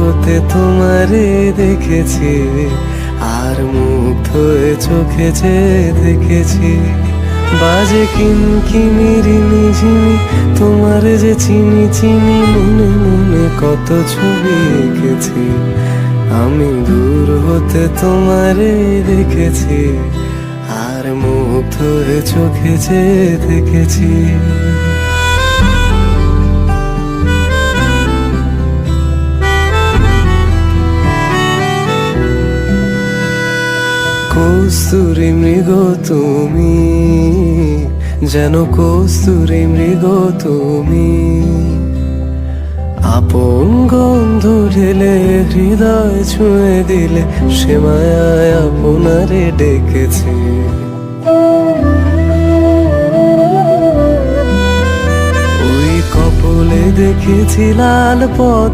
হতে তোমারে দেখেছি, আর মুগ্ধ হয়ে চোখে যে দেখেছি। বাজে কিনকিনিরি নিঝিমি, তোমার যে চিনি চিনি, মনে মনে কত ছবি এঁকেছি। আমি দূর হতে তোমারে দেখেছি, আর মুগ্ধ হয়ে চোখে যে দেখেছি। কস্তুরী মৃগ তুমি, যেন কস্তুরী মৃগ তুমি, আপন গন্ধ ঢেলে হৃদয় ছুঁয়ে দিলে, সে মায়ায় আপনারে ডেকেছে। ওই কপলে দেখেছি লাল পদ্ম